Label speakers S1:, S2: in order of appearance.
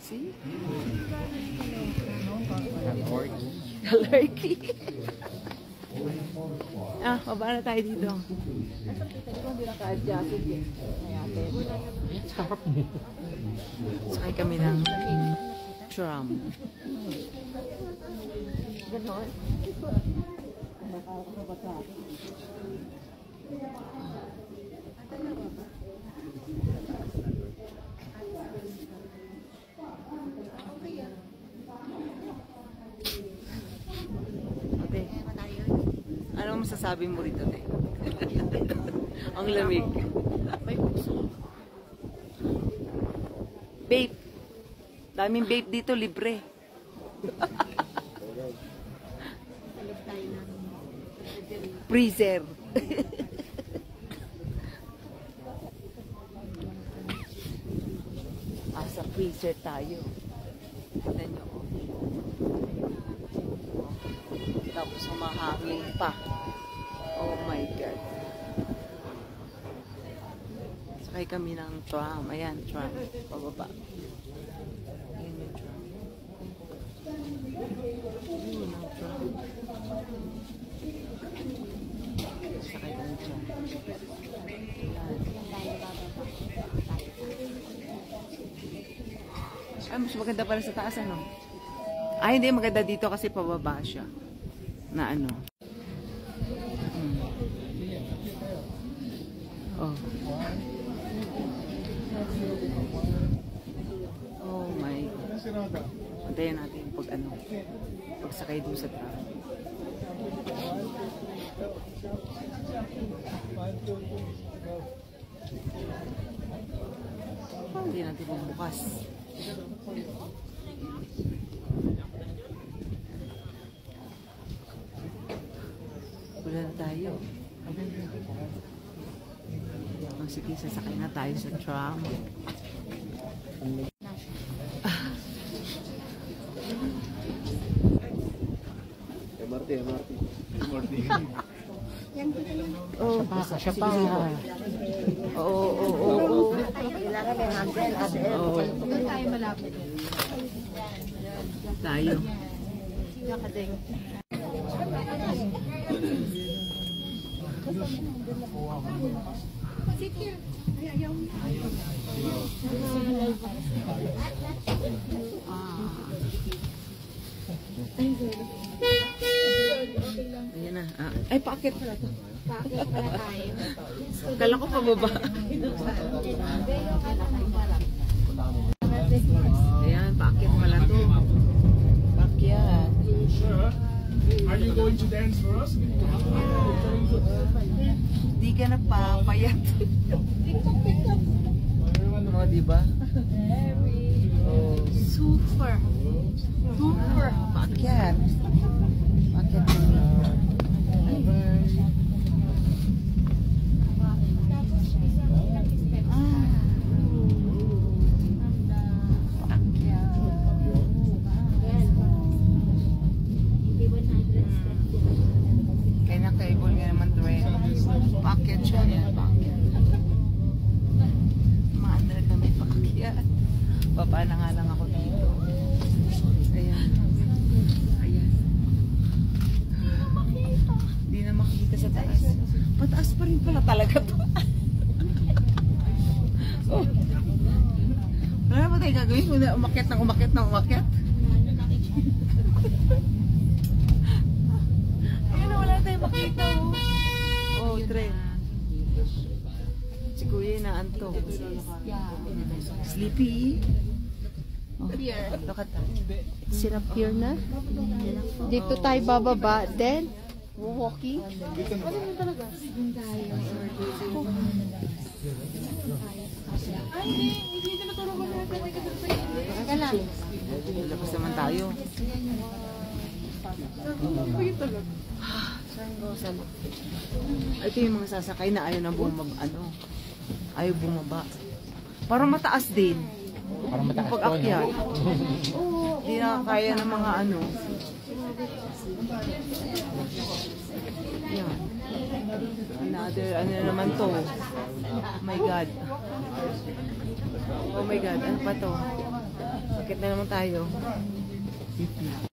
S1: See? Lurky. Ah, baba na tayo dito. Hindi naka-adjust. Sakay kami ng tram. Ganon. Ano masasabi mo rito, te? Ang lamig. May puso. Vape. Daming vape dito, libre. Freezer. Sa freezer tayo. Tignan nyo. Tapos humahangin pa. Oh my God. Sakay kami ng tram. Ayan, tram. Pababa. Ayan yung tram. Ayan ang tram. Sakay ng tram. Ayan. Ay, mas maganda pala sa taas, ano? Ay, hindi. Maganda dito kasi pababa siya. Na ano. Oh. Oh my God. Antayin natin pag ano. Pagsakay doon sa tram. Hindi natin bubukas. Wala na tayo. Oh, sige, sasakay na tayo sa tram.
S2: MRT.
S1: Oh, siya pa. Oo.
S3: Kailangan may handle. Tayo malapit.
S1: Tayo.
S3: Sit here.
S1: Ayan na. Ay, paakit pala to.
S3: Paakit pala tayo.
S1: Kala ko pababa. Ayan, paakit pala to. Pakyat.
S2: Are you going to dance for us?
S1: Di ka na papayat. Mo, diba? Oh, super. Super. Pakyat. Pakyat mo. Baba na nga lang ako dito. Ayan. Ayan. Hindi na makikita sa taas. Pataas pa rin pala talaga to. Oh. Wala ba tayo gagawin? Umakyat ng umakyat ng umakyat? Ayan na, wala tayo makita. Oh, tren. Si Kuya inaanto. Sleepy. Oh, look at that.
S3: Sit up here na. Dito tayo bababa. Then, walking. Ano yun talaga? Ay, hindi na natulungan natin. Teka lang.
S1: Labas naman tayo. Ito yung mga sasakay na ayaw na bumaba. Ayaw bumaba. Parang mataas din.
S4: Parang mataas to,
S1: Pag-akyat.
S4: no?
S1: Hindi na kaya ng mga ano. Yan. Another, ano na naman to. Oh my God. Oh my God, ano pa to? Bakit na naman tayo?